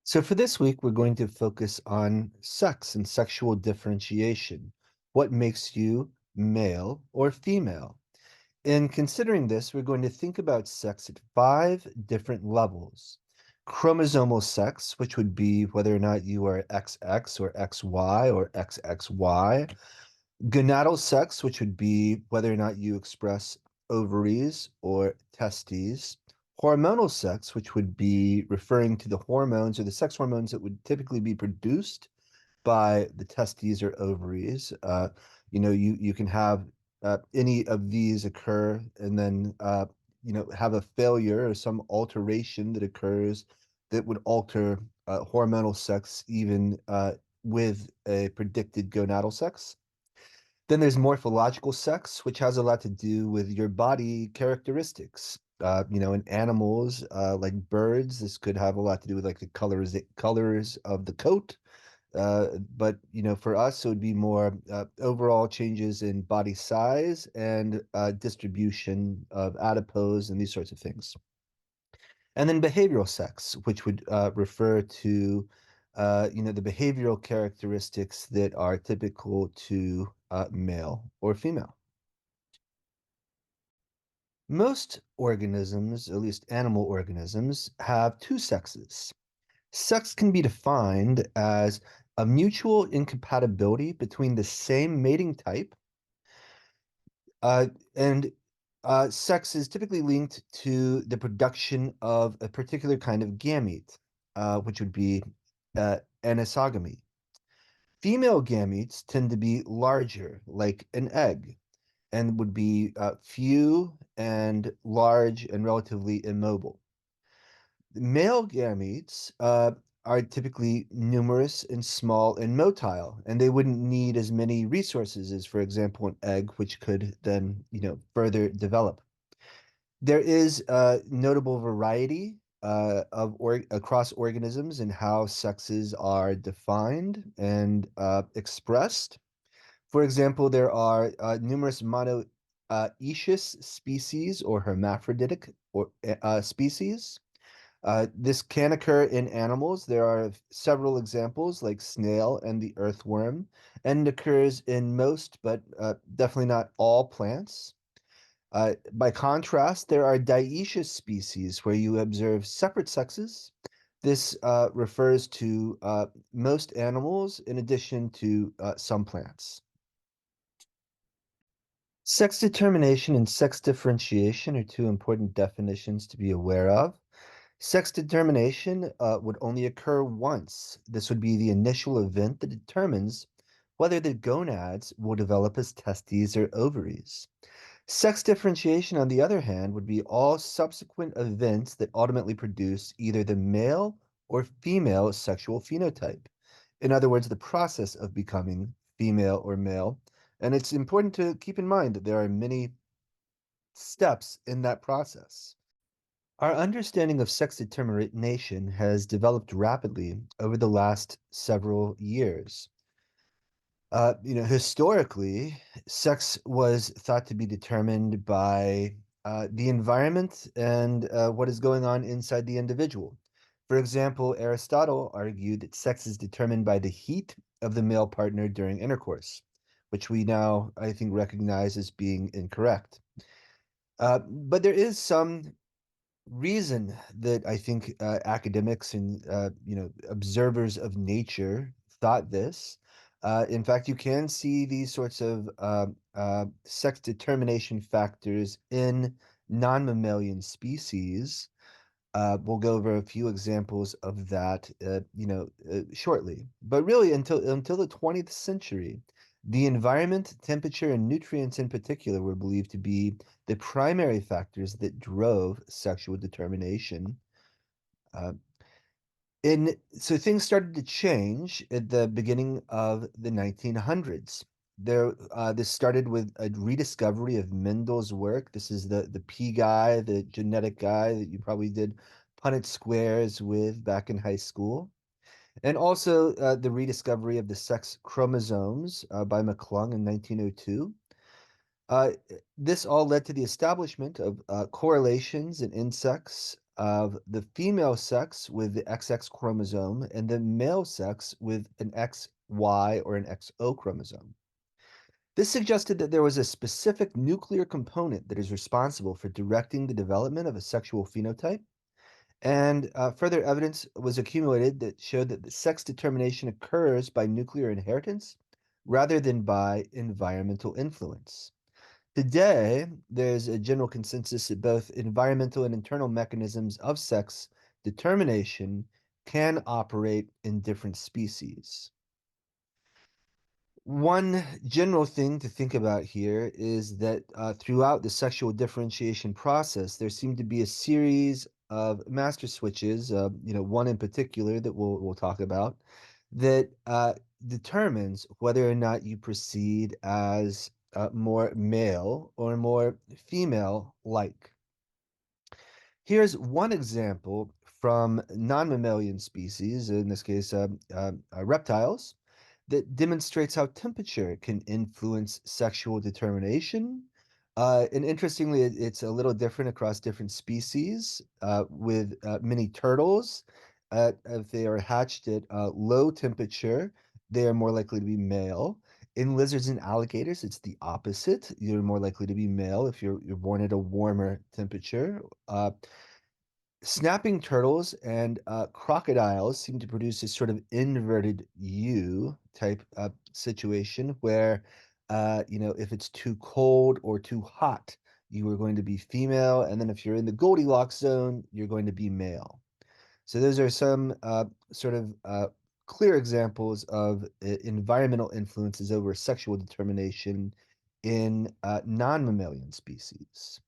So, for this week, we're going to focus on sex and sexual differentiation. What makes you male or female? In considering this, we're going to think about sex at five different levels. Chromosomal sex, which would be whether or not you are XX or XY or XXY. Gonadal sex, which would be whether or not you express ovaries or testes. Hormonal sex, which would be referring to the hormones or the sex hormones that would typically be produced by the testes or ovaries. You can have any of these occur and then have a failure or some alteration that occurs that would alter hormonal sex even with a predicted gonadal sex. Then there's morphological sex, which has a lot to do with your body characteristics. In animals, like birds, this could have a lot to do with like the colors of the coat. But for us, it would be more overall changes in body size and distribution of adipose and these sorts of things. And then behavioral sex, which would refer to the behavioral characteristics that are typical to male or female. Most organisms, at least animal organisms, have two sexes. Sex can be defined as a mutual incompatibility between the same mating type, and sex is typically linked to the production of a particular kind of gamete, which would be anisogamy. Female gametes tend to be larger, like an egg, and would be few and large and relatively immobile. Male gametes are typically numerous and small and motile, and they wouldn't need as many resources as, for example, an egg, which could then, further develop. There is a notable variety across organisms in how sexes are defined and expressed. For example, there are numerous monoecious species or hermaphroditic species. This can occur in animals. There are several examples, like snail and the earthworm, and occurs in most, but definitely not all plants. By contrast, there are dioecious species where you observe separate sexes. This refers to most animals in addition to some plants. Sex determination and sex differentiation are two important definitions to be aware of. Sex determination would only occur once. This would be the initial event that determines whether the gonads will develop as testes or ovaries. Sex differentiation, on the other hand, would be all subsequent events that ultimately produce either the male or female sexual phenotype. In other words, the process of becoming female or male. And it's important to keep in mind that there are many steps in that process. Our understanding of sex determination has developed rapidly over the last several years. Historically, sex was thought to be determined by the environment and what is going on inside the individual. For example, Aristotle argued that sex is determined by the heat of the male partner during intercourse, which we now, I think, recognize as being incorrect. But there is some reason that I think academics and observers of nature thought this. In fact, you can see these sorts of sex determination factors in non-mammalian species. We'll go over a few examples of that, shortly. But really, until the 20th century, the environment, temperature, and nutrients in particular were believed to be the primary factors that drove sexual determination. Uh, so things started to change at the beginning of the 1900s. This started with a rediscovery of Mendel's work. This is the P guy, the genetic guy that you probably did Punnett squares with back in high school. And also the rediscovery of the sex chromosomes by McClung in 1902. Uh, this all led to the establishment of correlations in insects of the female sex with the XX chromosome and the male sex with an XY or an XO chromosome. This suggested that there was a specific nuclear component that is responsible for directing the development of a sexual phenotype, and further evidence was accumulated that showed that the sex determination occurs by nuclear inheritance rather than by environmental influence. Today, there's a general consensus that both environmental and internal mechanisms of sex determination can operate in different species. One general thing to think about here is that throughout the sexual differentiation process, there seem to be a series of master switches, one in particular that we'll talk about, that determines whether or not you proceed as more male or more female-like. Here's one example from non-mammalian species, in this case, reptiles, that demonstrates how temperature can influence sexual determination. And interestingly, it's a little different across different species. With many turtles, if they are hatched at low temperature, they are more likely to be male. In lizards and alligators, it's the opposite. You're more likely to be male if you're born at a warmer temperature. Snapping turtles and crocodiles seem to produce this sort of inverted U type situation where, if it's too cold or too hot, you are going to be female. And then if you're in the Goldilocks zone, you're going to be male. So those are some sort of clear examples of environmental influences over sexual determination in non-mammalian species.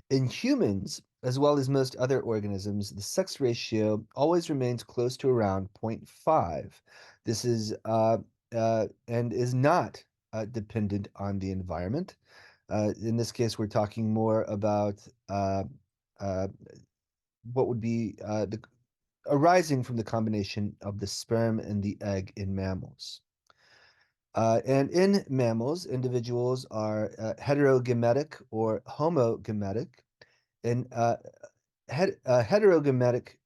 In humans, as well as most other organisms, the sex ratio always remains close to around zero point 0.5. This is and is not dependent on the environment. In this case, we're talking more about uh, what would be the arising from the combination of the sperm and the egg in mammals. And in mammals, individuals are heterogametic or homogametic. And a heterogametic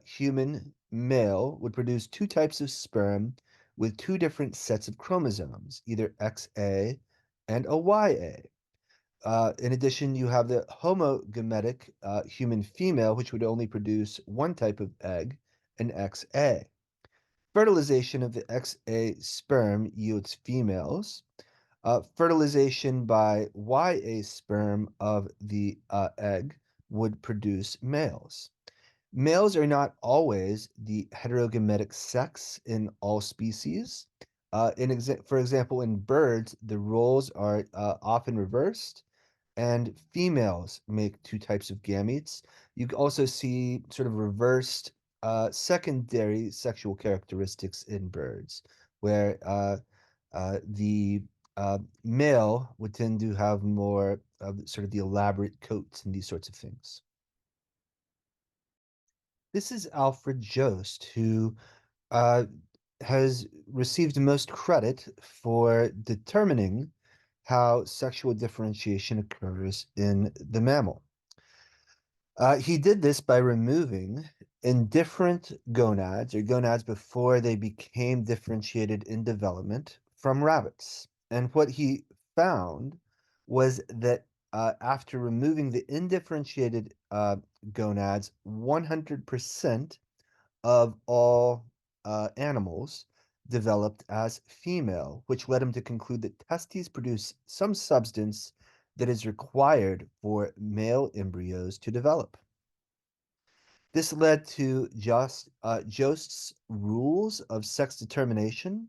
human male would produce two types of sperm with two different sets of chromosomes, either XA and a YA. In addition, you have the homogametic human female, which would only produce one type of egg, an XA. Fertilization of the XA sperm yields females. Fertilization by YA sperm of the egg would produce males. Males are not always the heterogametic sex in all species. For example, in birds, the roles are often reversed, and females make two types of gametes. You can also see sort of reversed secondary sexual characteristics in birds, where the male would tend to have more of sort of the elaborate coats and these sorts of things. This is Alfred Jost, who uh, has received most credit for determining how sexual differentiation occurs in the mammal. He did this by removing indifferent gonads or gonads before they became differentiated in development from rabbits. And what he found was that after removing the indifferentiated gonads, 100% of all animals developed as female, which led him to conclude that testes produce some substance that is required for male embryos to develop. This led to Jost's rules of sex determination.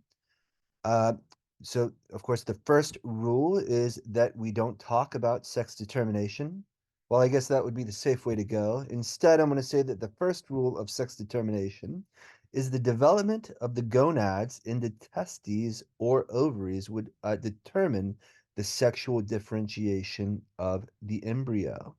Uh, so, of course, the first rule is that we don't talk about sex determination. Well, I guess that would be the safe way to go. Instead, I'm going to say that the first rule of sex determination is the development of the gonads into testes or ovaries would determine the sexual differentiation of the embryo,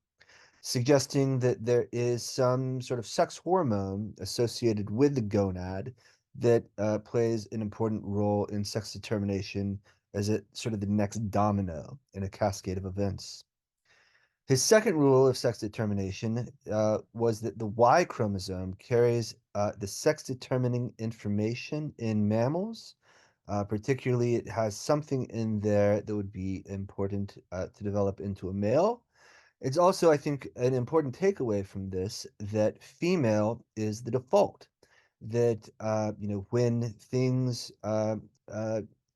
suggesting that there is some sort of sex hormone associated with the gonad that plays an important role in sex determination as it sort of the next domino in a cascade of events. His second rule of sex determination was that the Y chromosome carries the sex determining information in mammals. Particularly, it has something in there that would be important to develop into a male. It's also, I think, an important takeaway from this that female is the default. That when things uh,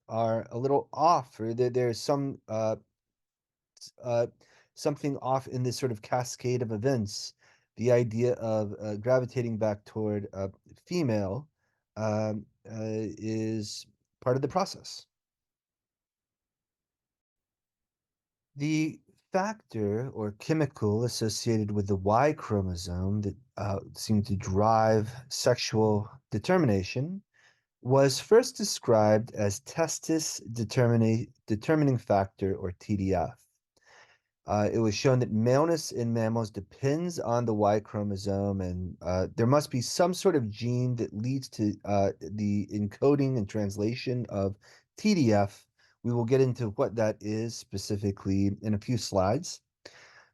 are a little off, or there's uh, something off in this sort of cascade of events, the idea of gravitating back toward female is part of the process. The factor or chemical associated with the Y chromosome that seemed to drive sexual determination was first described as determining factor or TDF. It was shown that maleness in mammals depends on the Y chromosome, and there must be some sort of gene that leads to the encoding and translation of TDF. We will get into what that is specifically in a few slides.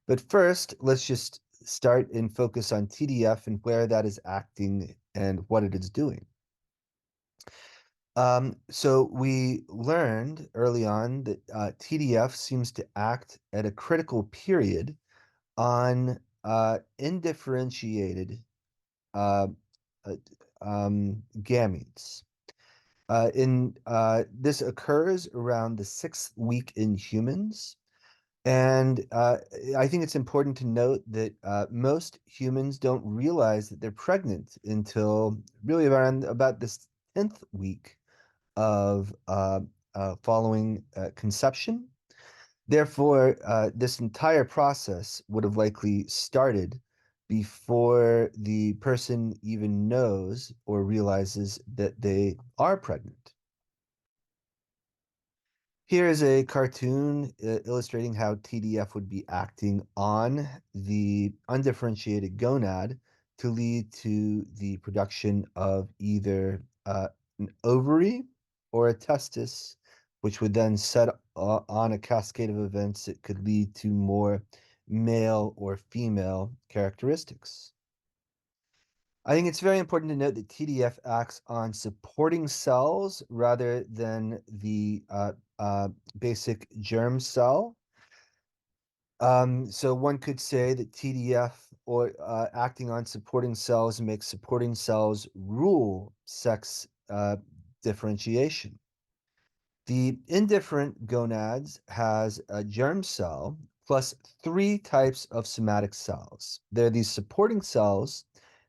But first, let's just start and focus on TDF and where that is acting and what it is doing. So we learned early on that TDF seems to act at a critical period on indifferentiated uh, uh, gametes. In This occurs around the sixth week in humans, and I think it's important to note that most humans don't realize that they're pregnant until really around about this 10th week of following conception. Therefore, this entire process would have likely started before the person even knows or realizes that they are pregnant. Here is a cartoon illustrating how TDF would be acting on the undifferentiated gonad to lead to the production of either an ovary or a testis, which would then set on a cascade of events that could lead to more male or female characteristics. I think it's very important to note that TDF acts on supporting cells rather than the basic germ cell. So one could say that TDF or acting on supporting cells makes supporting cells rule sex differentiation. The indifferent gonads has a germ cell plus three types of somatic cells. They're these supporting cells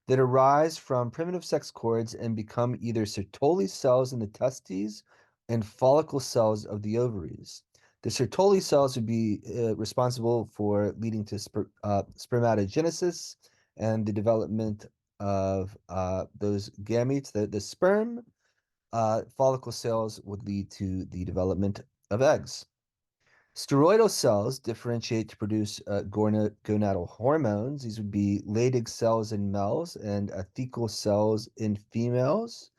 that arise from primitive sex cords and become either Sertoli cells in the testes and follicle cells of the ovaries. The Sertoli cells would be responsible for leading to spermatogenesis and the development of those gametes, the sperm. Follicle cells would lead to the development of eggs. Steroidal cells differentiate to produce gonadal hormones. These would be Leydig cells in males and thecal cells in females.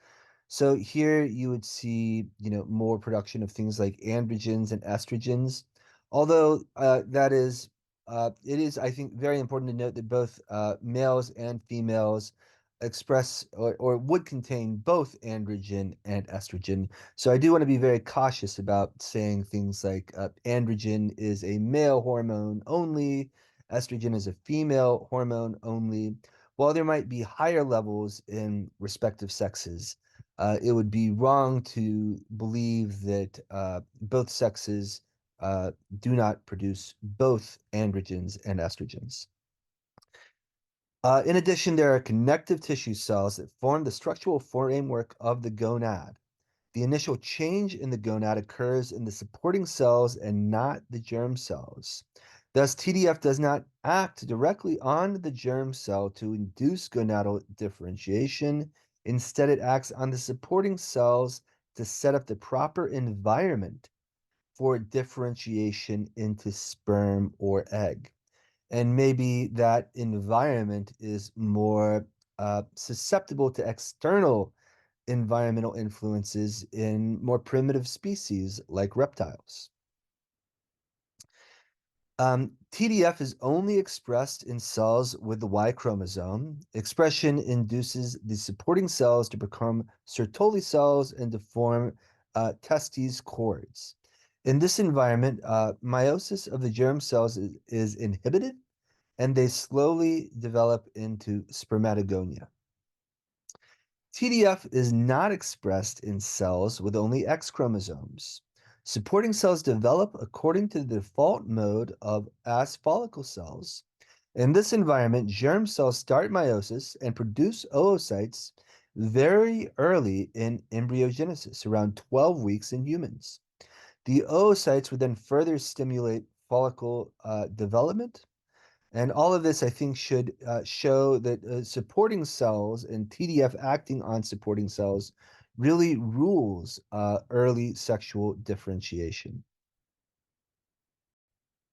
So here you would see, more production of things like androgens and estrogens. Although it is, I think, very important to note that both males and females express or would contain both androgen and estrogen. So I do want to be very cautious about saying things like androgen is a male hormone only, estrogen is a female hormone only. While there might be higher levels in respective sexes, it would be wrong to believe that both sexes do not produce both androgens and estrogens. In addition, there are connective tissue cells that form the structural framework of the gonad. The initial change in the gonad occurs in the supporting cells and not the germ cells. Thus, TDF does not act directly on the germ cell to induce gonadal differentiation. Instead, it acts on the supporting cells to set up the proper environment for differentiation into sperm or egg. And maybe that environment is more susceptible to external environmental influences in more primitive species like reptiles. TDF is only expressed in cells with the Y chromosome. Expression induces the supporting cells to become Sertoli cells and to form testes cords. In this environment, meiosis of the germ cells is inhibited and they slowly develop into spermatogonia. TDF is not expressed in cells with only X chromosomes. Supporting cells develop according to the default mode of as follicle cells. In this environment, germ cells start meiosis and produce oocytes very early in embryogenesis, around 12 weeks in humans. The oocytes would then further stimulate follicle development, and all of this, I think, should show that supporting cells and TDF acting on supporting cells really rules early sexual differentiation.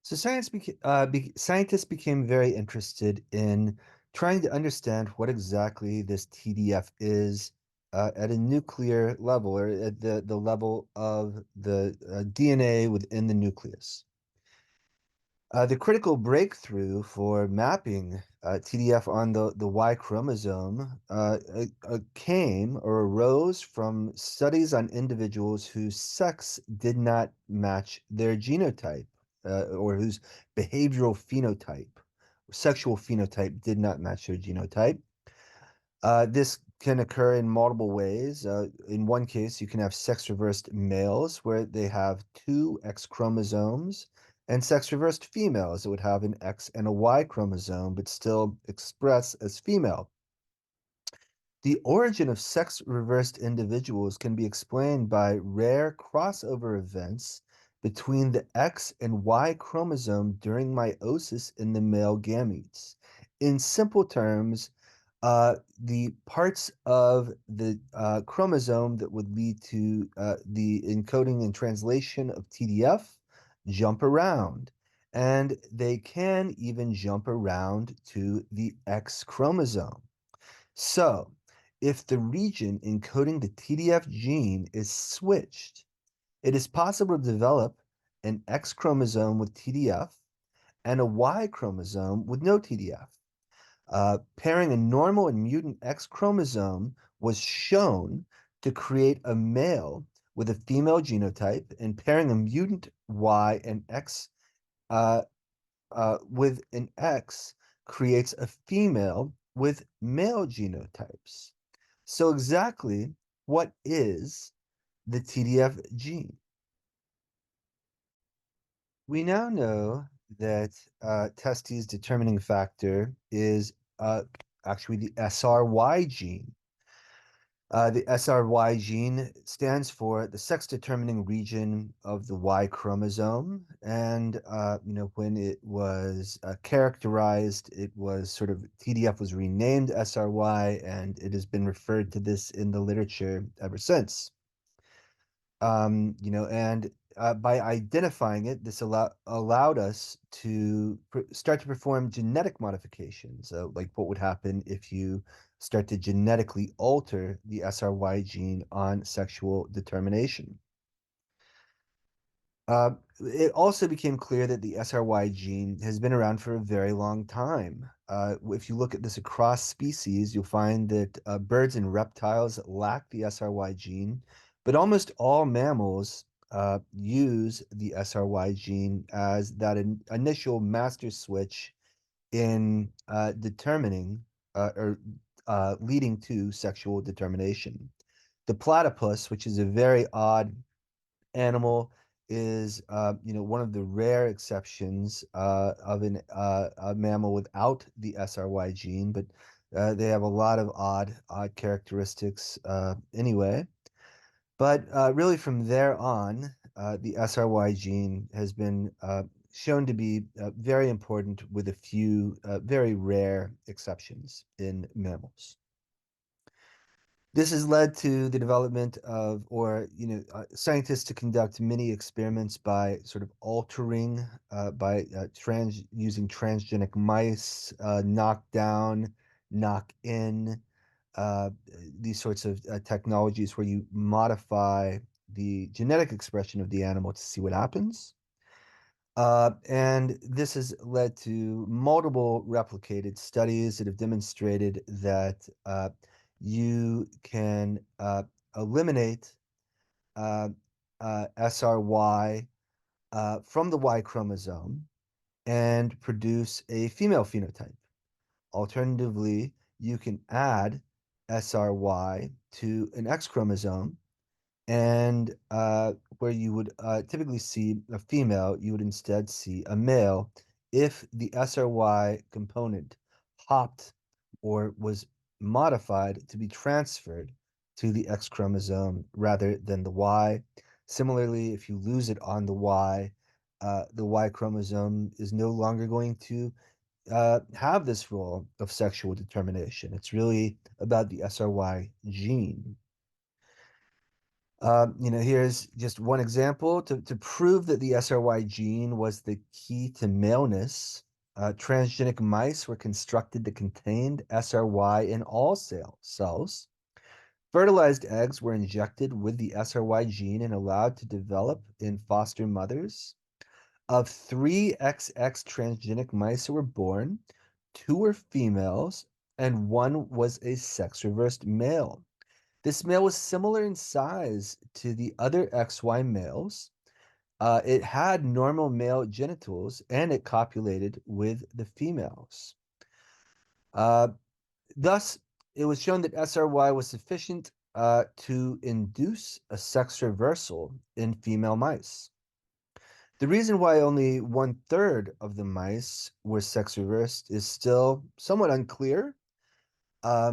So scientists became very interested in trying to understand what exactly this TDF is at a nuclear level or at the level of the DNA within the nucleus. The critical breakthrough for mapping TDF on the Y chromosome came or arose from studies on individuals whose sex did not match their genotype or whose behavioral phenotype, sexual phenotype did not match their genotype. This can occur in multiple ways. In one case, you can have sex-reversed males where they have two X chromosomes, and sex-reversed females that would have an X and a Y chromosome, but still express as female. The origin of sex-reversed individuals can be explained by rare crossover events between the X and Y chromosome during meiosis in the male gametes. In simple terms, the parts of the chromosome that would lead to the encoding and translation of TDF jump around. And they can even jump around to the X chromosome. So, if the region encoding the TDF gene is switched, it is possible to develop an X chromosome with TDF and a Y chromosome with no TDF. Pairing a normal and mutant X chromosome was shown to create a male with a female genotype, and pairing a mutant Y and X uh, with an X creates a female with male genotypes. So exactly what is the TDF gene? We now know that testes determining factor is actually the SRY gene. The SRY gene stands for the sex determining region of the Y chromosome. And, when it was characterized, it was sort of TDF was renamed SRY, and it has been referred to this in the literature ever since. And by identifying it, this allowed us to start to perform genetic modifications, like what would happen if you start to genetically alter the SRY gene on sexual determination. It also became clear that the SRY gene has been around for a very long time. If you look at this across species, you'll find that birds and reptiles lack the SRY gene, but almost all mammals use the SRY gene as that initial master switch in determining or leading to sexual determination. The platypus, which is a very odd animal, is one of the rare exceptions of a mammal without the SRY gene, but they have a lot of odd characteristics anyway. But really, from there on, the SRY gene has been shown to be very important, with a few very rare exceptions in mammals. This has led to the development of, or, scientists to conduct many experiments by sort of altering, by using transgenic mice, knockdown, knock in, uh, these sorts of technologies where you modify the genetic expression of the animal to see what happens. And this has led to multiple replicated studies that have demonstrated that you can eliminate uh, SRY from the Y chromosome and produce a female phenotype. Alternatively, you can add SRY to an X chromosome, and where you would typically see a female, you would instead see a male if the SRY component hopped or was modified to be transferred to the X chromosome rather than the Y. Similarly, if you lose it on the Y chromosome is no longer going to have this role of sexual determination. It's really about the SRY gene. Here's just one example to prove that the SRY gene was the key to maleness. Transgenic mice were constructed that contained SRY in all cells. Fertilized eggs were injected with the SRY gene and allowed to develop in foster mothers. Of three XX transgenic mice that were born, two were females and one was a sex-reversed male. This male was similar in size to the other XY males. It had normal male genitals and it copulated with the females. Uh, Thus, it was shown that SRY was sufficient to induce a sex reversal in female mice. The reason why only 1/3 of the mice were sex reversed is still somewhat unclear. There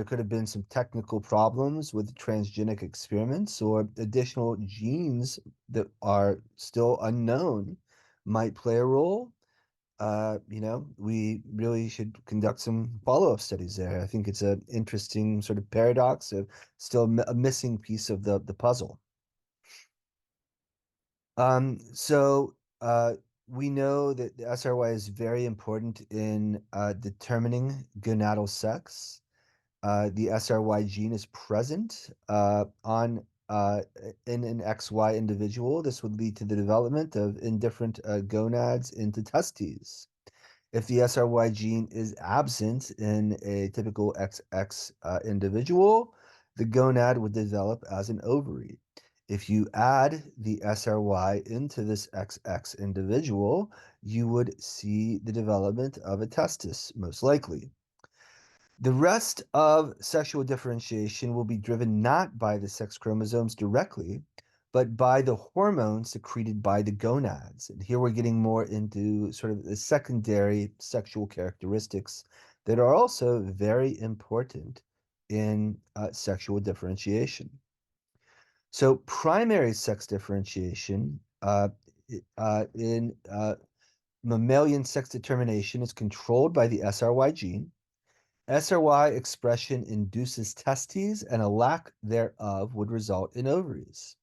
could have been some technical problems with transgenic experiments or additional genes that are still unknown might play a role. We really should conduct some follow-up studies there. I think it's an interesting sort of paradox of still a missing piece of the puzzle. We know that the SRY is very important in determining gonadal sex. The SRY gene is present in an XY individual. This would lead to the development of indifferent gonads into testes. If the SRY gene is absent in a typical XX individual, the gonad would develop as an ovary. If you add the SRY into this XX individual, you would see the development of a testis, most likely. The rest of sexual differentiation will be driven not by the sex chromosomes directly, but by the hormones secreted by the gonads. And here we're getting more into sort of the secondary sexual characteristics that are also very important in sexual differentiation. So primary sex differentiation in mammalian sex determination is controlled by the SRY gene. SRY expression induces testes, and a lack thereof would result in ovaries.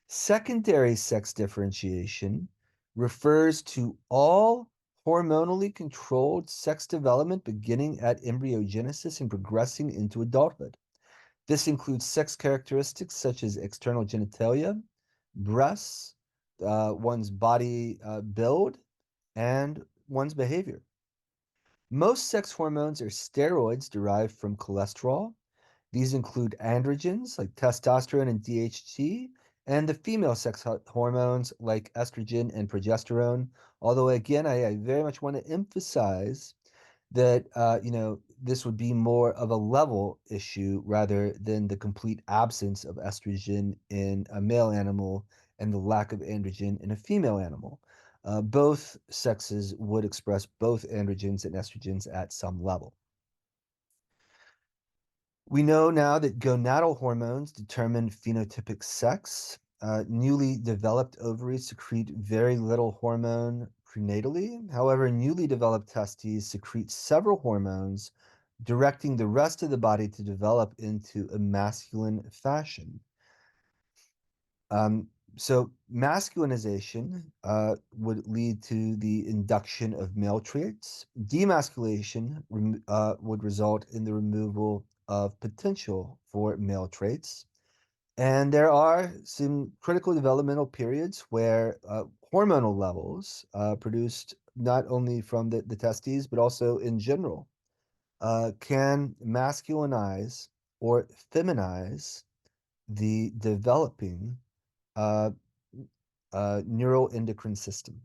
Secondary sex differentiation refers to all hormonally controlled sex development beginning at embryogenesis and progressing into adulthood. This includes sex characteristics such as external genitalia, breasts, one's body build, and one's behavior. Most sex hormones are steroids derived from cholesterol. These include androgens like testosterone and DHT, and the female sex hormones like estrogen and progesterone. Although, again, I very much want to emphasize that this would be more of a level issue rather than the complete absence of estrogen in a male animal and the lack of androgen in a female animal. Both sexes would express both androgens and estrogens at some level. We know now that gonadal hormones determine phenotypic sex. Newly developed ovaries secrete very little hormone prenatally. However, newly developed testes secrete several hormones, directing the rest of the body to develop into a masculine fashion. So masculinization would lead to the induction of male traits. Demasculation would result in the removal of potential for male traits. And there are some critical developmental periods where hormonal levels produced not only from the testes, but also in general, can masculinize or feminize the developing uh, neuroendocrine system.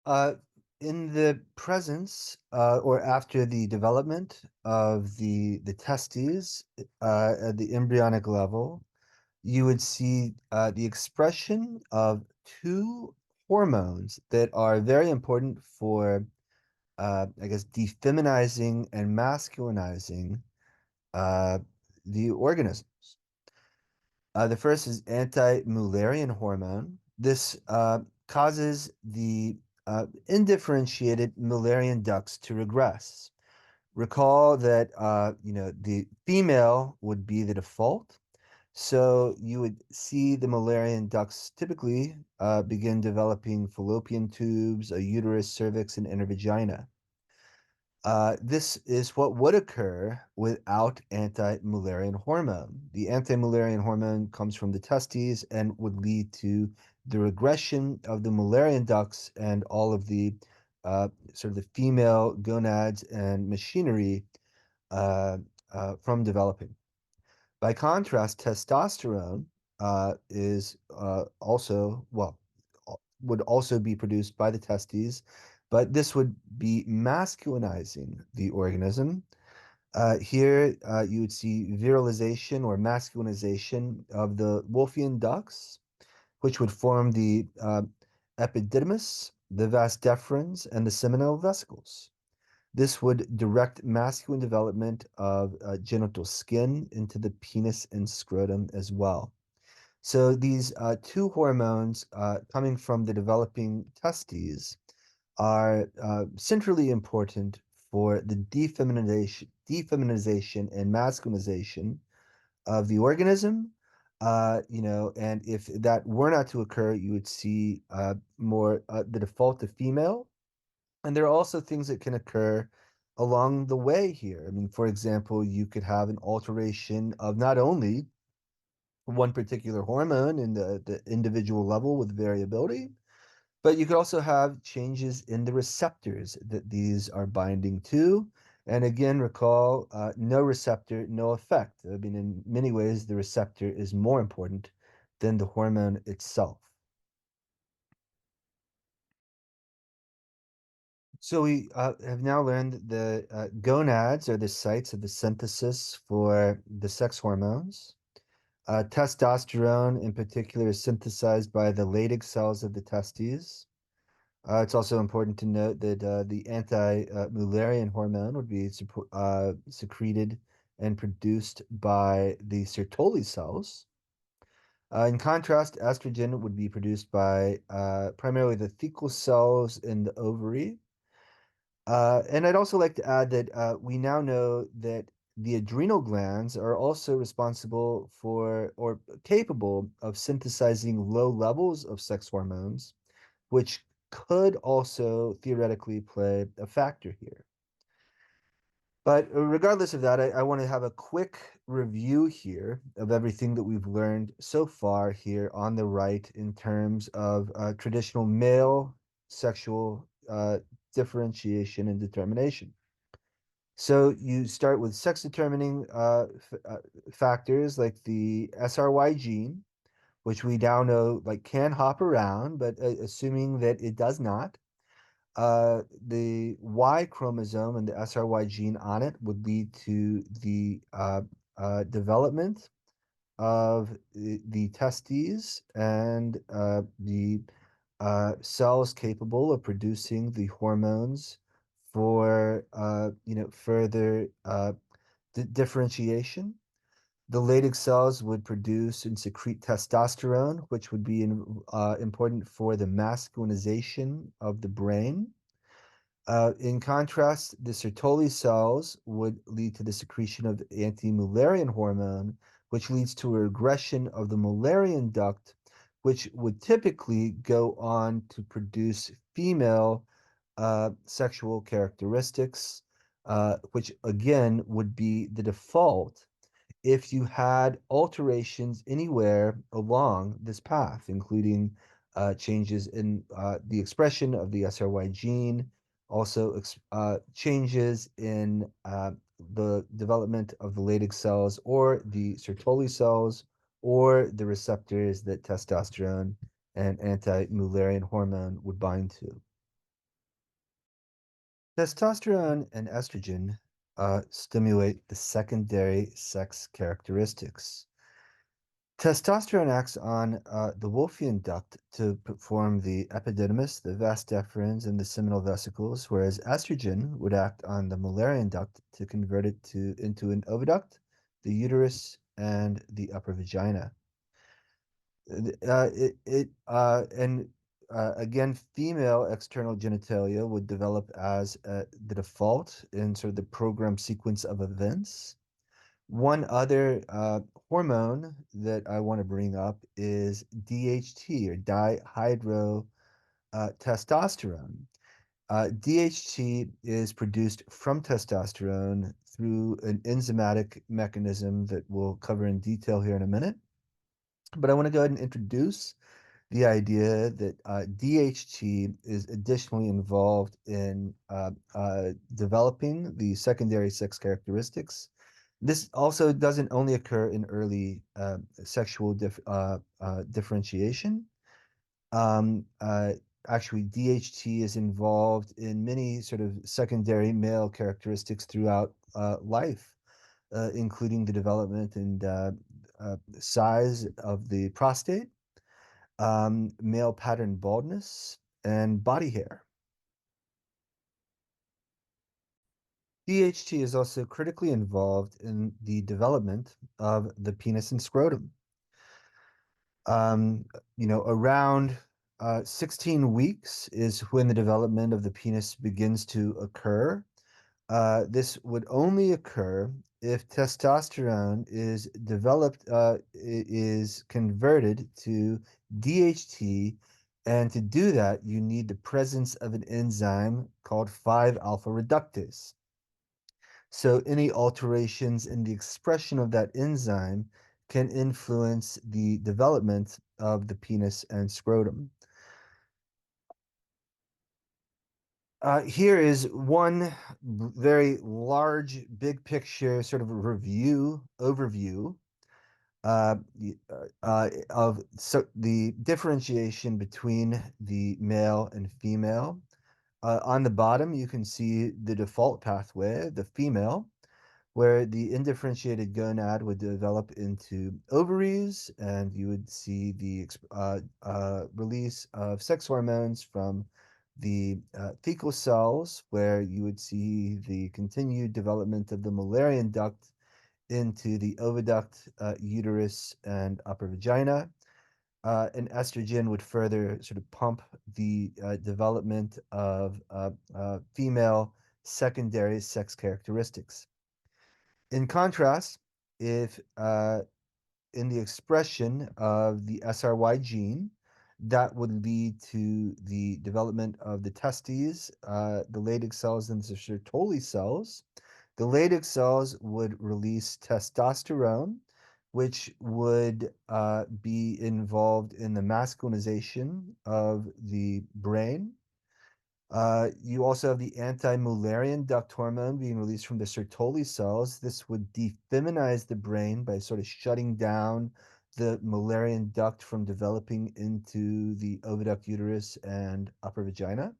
Uh, in the presence or after the development of the testes at the embryonic level, you would see the expression of two hormones that are very important for, I guess, defeminizing and masculinizing uh, the organisms. The first is anti-Mullerian hormone. This causes the indifferentiated Mullerian ducts to regress. Recall that the female would be the default, so you would see the Mullerian ducts typically begin developing fallopian tubes, a uterus, cervix, and inner vagina. This is what would occur without anti-Mullerian hormone. The anti-Mullerian hormone comes from the testes and would lead to the regression of the Mullerian ducts and all of the sort of the female gonads and machinery uh, from developing. By contrast, testosterone is also, well, would also be produced by the testes, but this would be masculinizing the organism. Here, you would see virilization or masculinization of the Wolffian ducts, which would form the epididymis, the vas deferens, and the seminal vesicles. This would direct masculine development of genital skin into the penis and scrotum as well. So these two hormones coming from the developing testes are centrally important for the defeminization and masculinization of the organism. And if that were not to occur, you would see more the default of female. And there are also things that can occur along the way here. I mean, for example, you could have an alteration of not only one particular hormone in the individual level with variability, but you could also have changes in the receptors that these are binding to. And again, recall no receptor, no effect. I mean, in many ways, the receptor is more important than the hormone itself. So we have now learned the gonads are the sites of the synthesis for the sex hormones. Testosterone, in particular, is synthesized by the Leydig cells of the testes. It's also important to note that the anti-Mullerian hormone would be secreted and produced by the Sertoli cells. In contrast, estrogen would be produced by primarily the thecal cells in the ovary. And I'd also like to add that we now know that the adrenal glands are also responsible for or capable of synthesizing low levels of sex hormones, which could also theoretically play a factor here. But regardless of that, I want to have a quick review here of everything that we've learned so far here on the right in terms of traditional male sexual differentiation and determination. So you start with sex determining factors like the SRY gene, which we now know like can hop around, but assuming that it does not, the Y chromosome and the SRY gene on it would lead to the development of the testes and the cells capable of producing the hormones for further differentiation. The Leydig cells would produce and secrete testosterone, which would be important for the masculinization of the brain. In contrast, the Sertoli cells would lead to the secretion of anti-Mullerian hormone, which leads to a regression of the Mullerian duct, which would typically go on to produce female sexual characteristics. which again would be the default if you had alterations anywhere along this path, including changes in the expression of the SRY gene, also changes in the development of the Leydig cells or the Sertoli cells or the receptors that testosterone and anti-Mullerian hormone would bind to. Testosterone and estrogen stimulate the secondary sex characteristics. Testosterone acts on the Wolffian duct to form the epididymis, the vas deferens, and the seminal vesicles, whereas estrogen would act on the Mullerian duct to convert it into an oviduct, the uterus, and the upper vagina. And again, female external genitalia would develop as the default in sort of the program sequence of events. One other hormone that I want to bring up is DHT or dihydro testosterone. DHT is produced from testosterone through an enzymatic mechanism that we'll cover in detail here in a minute. But I want to go ahead and introduce the idea that DHT is additionally involved in developing the secondary sex characteristics. This also doesn't only occur in early sexual differentiation. Um, uh, Actually, DHT is involved in many sort of secondary male characteristics throughout life, including the development and size of the prostate, male pattern baldness, and body hair. DHT is also critically involved in the development of the penis and scrotum. Um, around 16 weeks is when the development of the penis begins to occur. This would only occur if testosterone is developed, is converted to DHT. And to do that, you need the presence of an enzyme called 5-alpha reductase. So any alterations in the expression of that enzyme can influence the development of the penis and scrotum. Here is one very large, big picture sort of overview uh, of the differentiation between the male and female. On the bottom, you can see the default pathway, the female, where the indifferentiated gonad would develop into ovaries, and you would see the release of sex hormones from the thecal cells, where you would see the continued development of the Mullerian duct into the oviduct, uterus, and upper vagina. And estrogen would further sort of pump the development of female secondary sex characteristics. In contrast, if in the expression of the SRY gene, that would lead to the development of the testes, the Leydig cells, and the Sertoli cells. The Leydig cells would release testosterone, which would be involved in the masculinization of the brain. You also have the anti-Mullerian duct hormone being released from the Sertoli cells. This would defeminize the brain by sort of shutting down the Mullerian duct from developing into the oviduct, uterus, and upper vagina.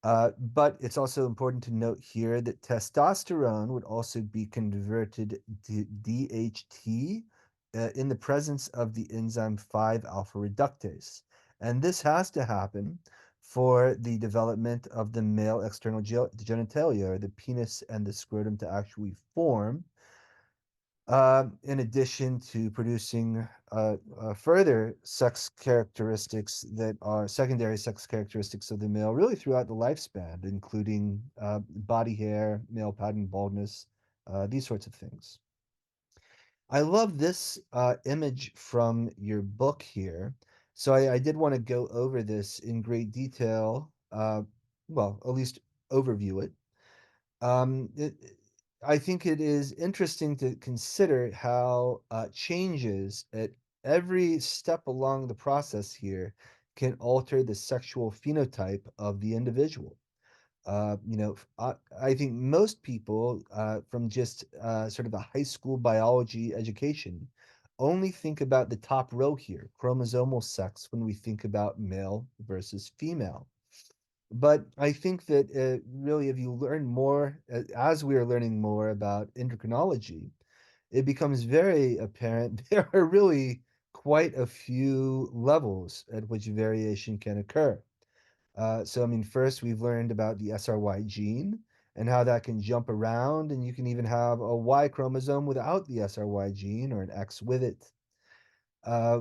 But it's also important to note here that testosterone would also be converted to DHT in the presence of the enzyme 5-alpha reductase. And this has to happen for the development of the male external genitalia, or the penis and the scrotum, to actually form, in addition to producing further sex characteristics that are secondary sex characteristics of the male, really throughout the lifespan, including body hair, male pattern baldness, these sorts of things. I love this image from your book here. So I did want to go over this in great detail, well, at least overview it. I think it is interesting to consider how changes at every step along the process here can alter the sexual phenotype of the individual. I think most people from just sort of a high school biology education only think about the top row here, chromosomal sex, when we think about male versus female. But I think that really, if you learn more, as we are learning more about endocrinology, it becomes very apparent there are really quite a few levels at which variation can occur. I mean, first we've learned about the SRY gene and how that can jump around, and you can even have a Y chromosome without the SRY gene or an X with it.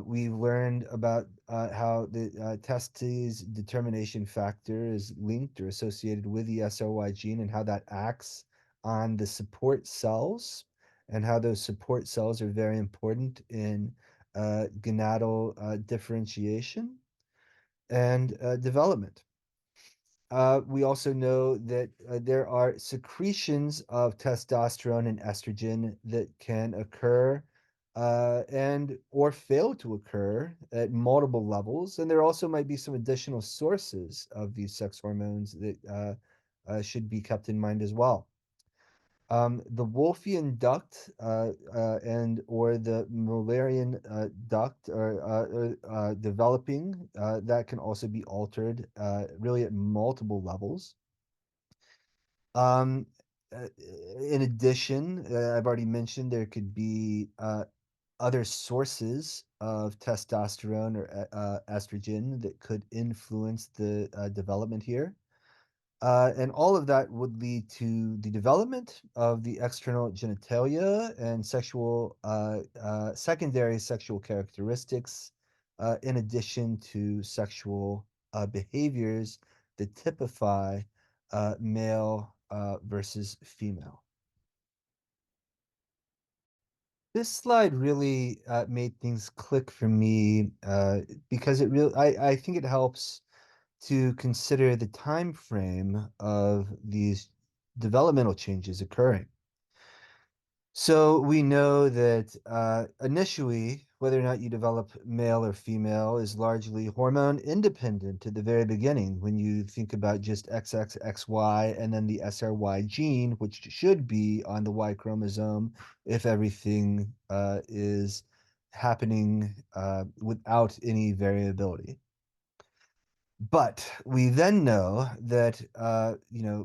We learned about how the testes determination factor is linked or associated with the SRY gene and how that acts on the support cells and how those support cells are very important in gonadal differentiation and development. We also know that there are secretions of testosterone and estrogen that can occur and or fail to occur at multiple levels. And there also might be some additional sources of these sex hormones that should be kept in mind as well. The Wolffian duct and or the Mullerian duct are developing. That can also be altered really at multiple levels. Um, uh, in addition, I've already mentioned there could be other sources of testosterone or estrogen that could influence the development here. And all of that would lead to the development of the external genitalia and secondary sexual characteristics, in addition to sexual behaviors that typify male versus female. This slide really made things click for me because I think it helps to consider the time frame of these developmental changes occurring. So we know that initially, whether or not you develop male or female is largely hormone independent at the very beginning when you think about just XXXY and then the SRY gene, which should be on the Y chromosome if everything is happening without any variability. But we then know that,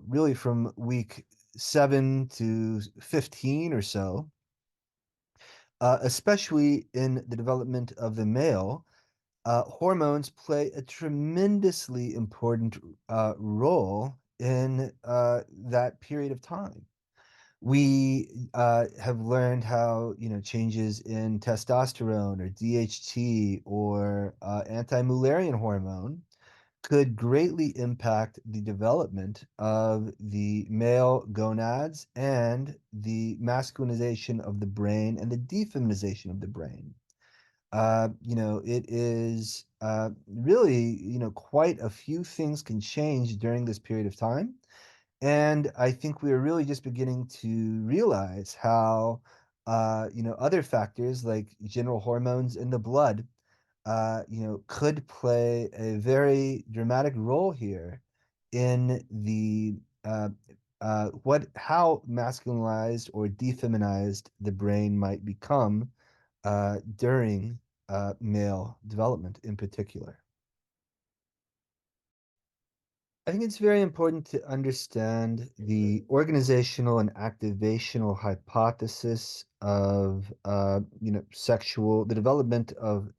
really from week 7 to 15 or so, especially in the development of the male, hormones play a tremendously important role in that period of time. We have learned how, changes in testosterone or DHT or anti-Mullerian hormone could greatly impact the development of the male gonads and the masculinization of the brain and the defeminization of the brain. It is really, quite a few things can change during this period of time. And I think we are really just beginning to realize how, other factors like general hormones in the blood could play a very dramatic role here in the how masculinized or defeminized the brain might become during male development in particular. I think it's very important to understand the organizational and activational hypothesis of, the development of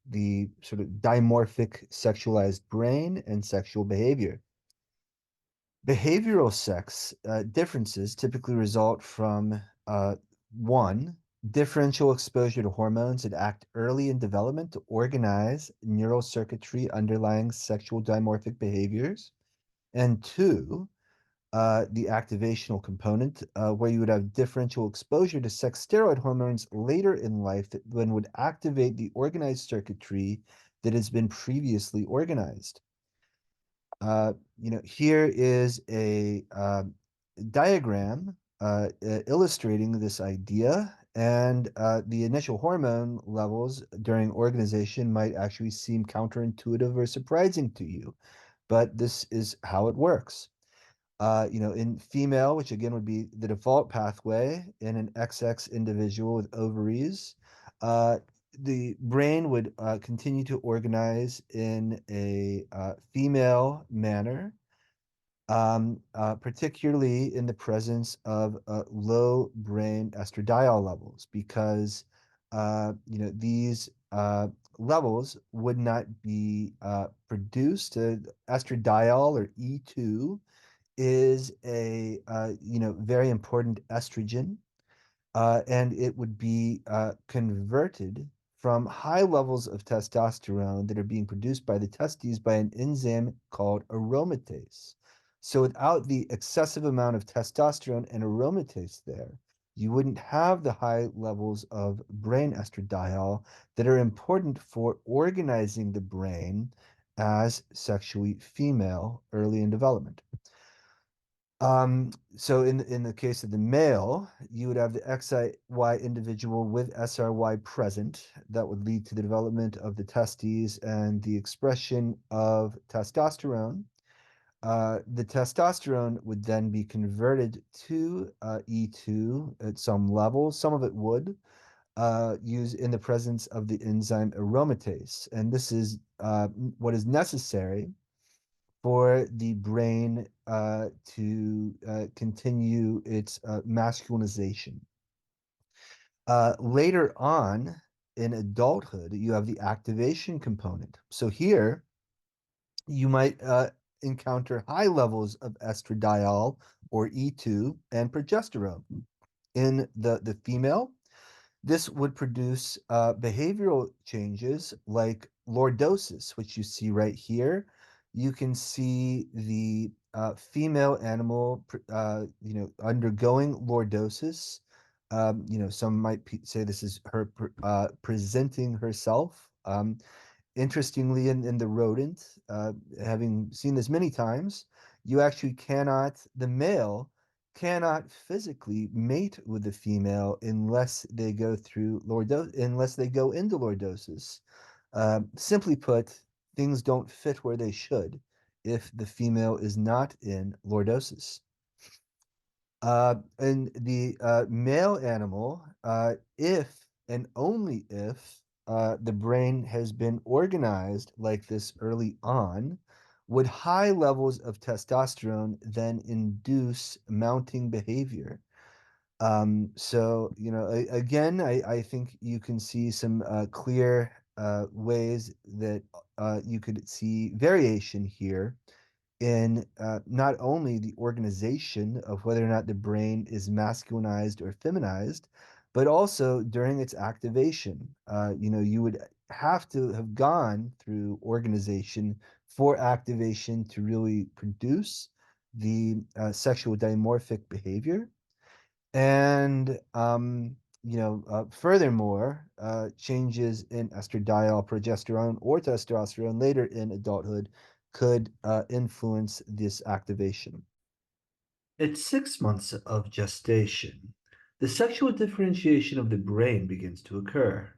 the sort of dimorphic sexualized brain and sexual behavior. Behavioral sex differences typically result from one, differential exposure to hormones that act early in development to organize neural circuitry underlying sexual dimorphic behaviors. And two, the activational component, where you would have differential exposure to sex steroid hormones later in life that then would activate the organized circuitry that has been previously organized. Here is a diagram illustrating this idea, and the initial hormone levels during organization might actually seem counterintuitive or surprising to you, but this is how it works. In female, which again would be the default pathway in an XX individual with ovaries, uh, the brain would continue to organize in a female manner, particularly in the presence of low brain estradiol levels, because these levels would not be produced. Estradiol or E2 is a very important estrogen, and it would be converted from high levels of testosterone that are being produced by the testes by an enzyme called aromatase. So without the excessive amount of testosterone and aromatase there, you wouldn't have the high levels of brain estradiol that are important for organizing the brain as sexually female early in development. So in the case of the male, you would have the XY individual with SRY present. That would lead to the development of the testes and the expression of testosterone. The testosterone would then be converted to E2 at some level. Some of it would use in the presence of the enzyme aromatase, and this is what is necessary for the brain to continue its masculinization. Later on in adulthood, you have the activation component. So here, you might encounter high levels of estradiol or E2 and progesterone. In the female, this would produce behavioral changes like lordosis, which you see right here. You can see the female animal, undergoing lordosis. Some might say this is her presenting herself. Interestingly, in the rodent, having seen this many times, you actually the male cannot physically mate with the female unless they go unless they go into lordosis. Simply put, things don't fit where they should if the female is not in lordosis. In the male animal, if and only if the brain has been organized like this early on, would high levels of testosterone then induce mounting behavior? Again, I think you can see some clear ways that you could see variation here in not only the organization of whether or not the brain is masculinized or feminized, but also during its activation. You would have to have gone through organization for activation to really produce the sexual dimorphic behavior. And furthermore, changes in estradiol, progesterone, or testosterone later in adulthood could influence this activation. At 6 months of gestation, the sexual differentiation of the brain begins to occur.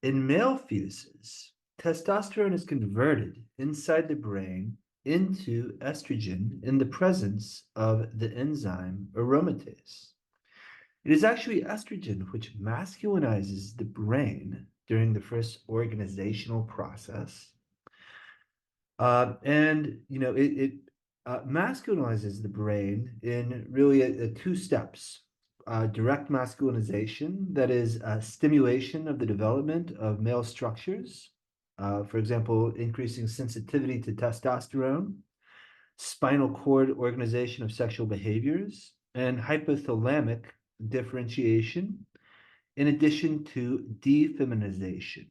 In male fetuses, testosterone is converted inside the brain into estrogen in the presence of the enzyme aromatase. It is actually estrogen which masculinizes the brain during the first organizational process. And it masculinizes the brain in really two steps. Direct masculinization, that is stimulation of the development of male structures, for example, increasing sensitivity to testosterone, spinal cord organization of sexual behaviors, and hypothalamic differentiation, in addition to defeminization,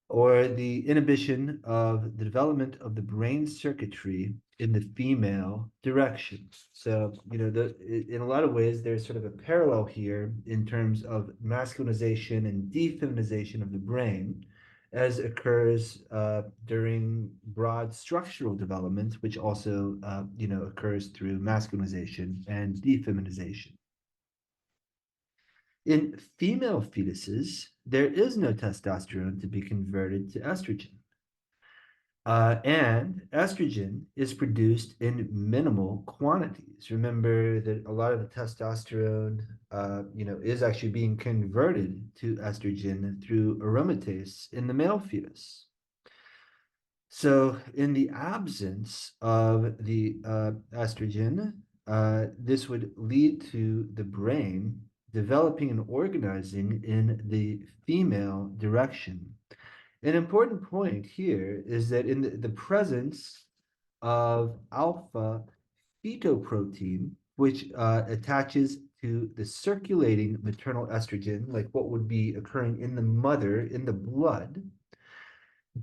or the inhibition of the development of the brain circuitry in the female direction. So, in a lot of ways, there's sort of a parallel here in terms of masculinization and defeminization of the brain as occurs during broad structural development, which also occurs through masculinization and defeminization. In female fetuses, there is no testosterone to be converted to estrogen. And estrogen is produced in minimal quantities. Remember that a lot of the testosterone, is actually being converted to estrogen through aromatase in the male fetus. So, in the absence of the estrogen, this would lead to the brain developing and organizing in the female direction. An important point here is that in the presence of alpha fetoprotein, which attaches to the circulating maternal estrogen, like what would be occurring in the mother in the blood,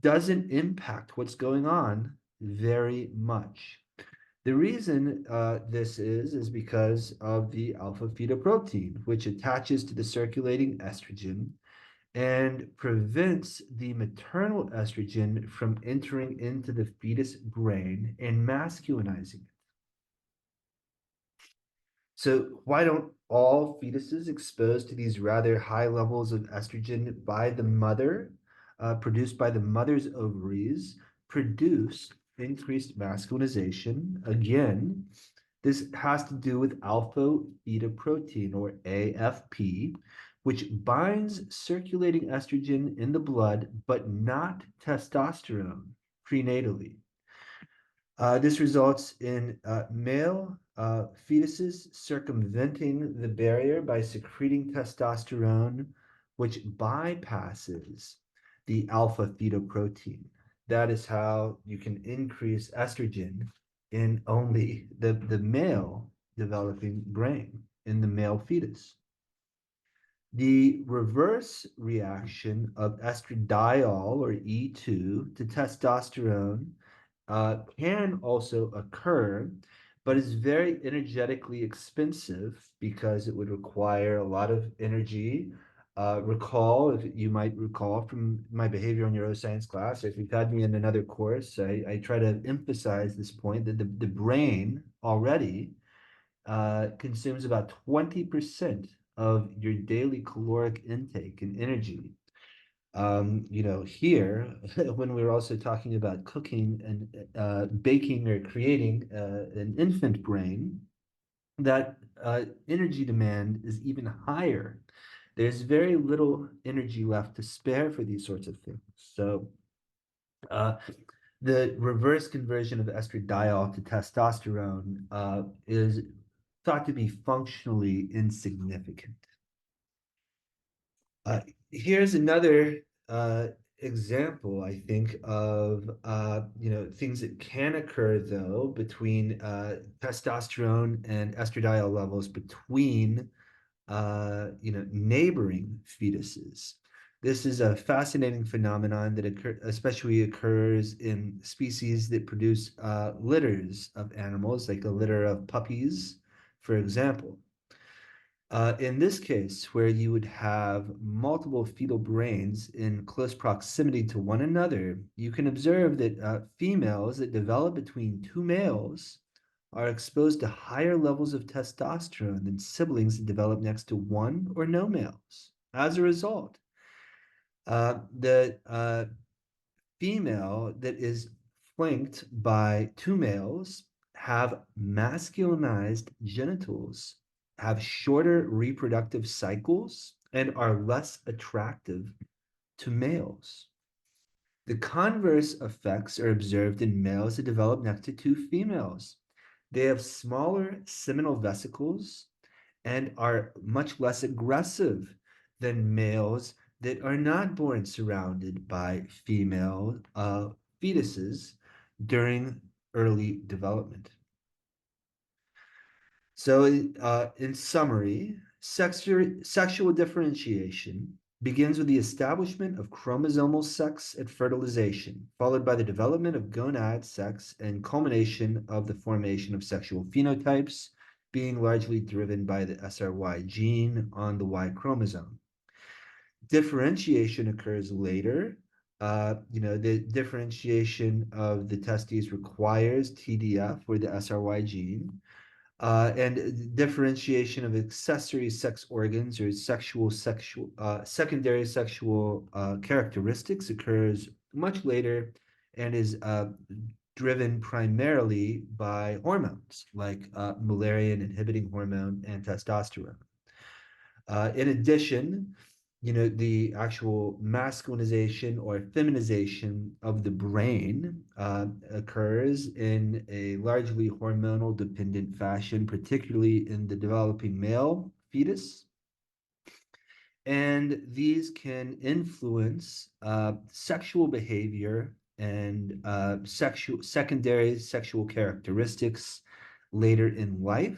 doesn't impact what's going on very much. The reason this is because of the alpha fetoprotein, which attaches to the circulating estrogen and prevents the maternal estrogen from entering into the fetus brain and masculinizing it. So why don't all fetuses exposed to these rather high levels of estrogen by the mother, produced by the mother's ovaries, produce increased masculinization? Again, this has to do with alpha fetoprotein, or AFP, which binds circulating estrogen in the blood, but not testosterone prenatally. This results in male fetuses circumventing the barrier by secreting testosterone, which bypasses the alpha fetoprotein. That is how you can increase estrogen in only the male developing brain, in the male fetus. The reverse reaction of estradiol, or E2, to testosterone can also occur, but is very energetically expensive because it would require a lot of energy. If you might recall from my behavioral neuroscience class, if you've had me in another course, I try to emphasize this point that the brain already consumes about 20% of your daily caloric intake and energy. Here, when we're also talking about cooking and baking or creating an infant brain, that energy demand is even higher. There's very little energy left to spare for these sorts of things. So, the reverse conversion of estradiol to testosterone is thought to be functionally insignificant. Here's another example, I think, of things that can occur though between testosterone and estradiol levels between neighboring fetuses. This is a fascinating phenomenon that especially occurs in species that produce litters of animals, like a litter of puppies, for example. In this case, where you would have multiple fetal brains in close proximity to one another, you can observe that females that develop between two males are exposed to higher levels of testosterone than siblings that develop next to one or no males. As a result, the female that is flanked by two males have masculinized genitals, have shorter reproductive cycles, and are less attractive to males. The converse effects are observed in males that develop next to two females. They have smaller seminal vesicles and are much less aggressive than males that are not born surrounded by female fetuses during early development. So, in summary, sexual differentiation begins with the establishment of chromosomal sex at fertilization, followed by the development of gonad sex and culmination of the formation of sexual phenotypes, being largely driven by the SRY gene on the Y chromosome. Differentiation occurs later The differentiation of the testes requires TDF or the SRY gene. And differentiation of accessory sex organs or secondary sexual characteristics occurs much later and is driven primarily by hormones like Mullerian inhibiting hormone and testosterone. In addition, the actual masculinization or feminization of the brain occurs in a largely hormonal dependent fashion, particularly in the developing male fetus. And these can influence sexual behavior and secondary sexual characteristics later in life.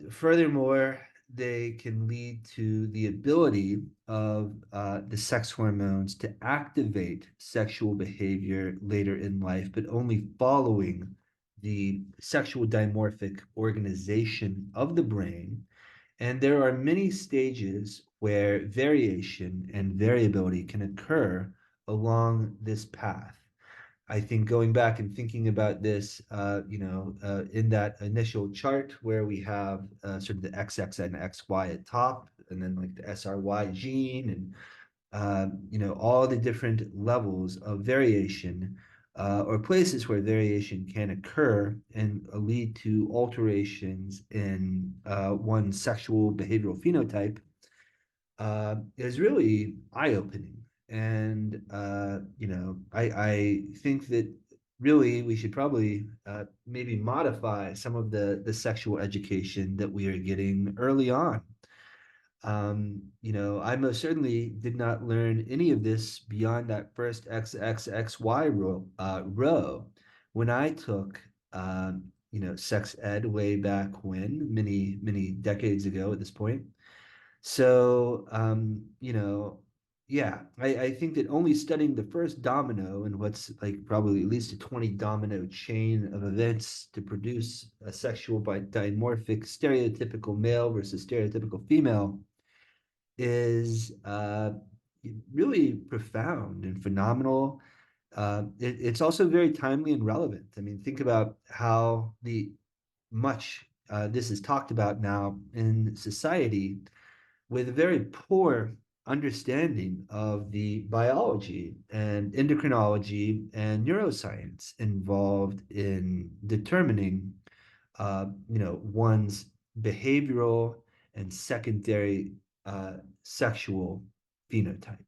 Furthermore, they can lead to the ability of the sex hormones to activate sexual behavior later in life, but only following the sexual dimorphic organization of the brain. And there are many stages where variation and variability can occur along this path. I think going back and thinking about this, in that initial chart where we have sort of the XX and XY at top, and then like the SRY gene, and all the different levels of variation or places where variation can occur and lead to alterations in one's sexual behavioral phenotype is really eye-opening. And I think that really we should probably maybe modify some of the sexual education that we are getting early on. I most certainly did not learn any of this beyond that first XXXY row when I took sex ed way back when, many, many decades ago at this point. So, yeah, I think that only studying the first domino in what's like probably at least a 20 domino chain of events to produce a sexual dimorphic stereotypical male versus stereotypical female is really profound and phenomenal. It's also very timely and relevant. I mean, think about how much this is talked about now in society with a very poor understanding of the biology and endocrinology and neuroscience involved in determining, one's behavioral and secondary sexual phenotype.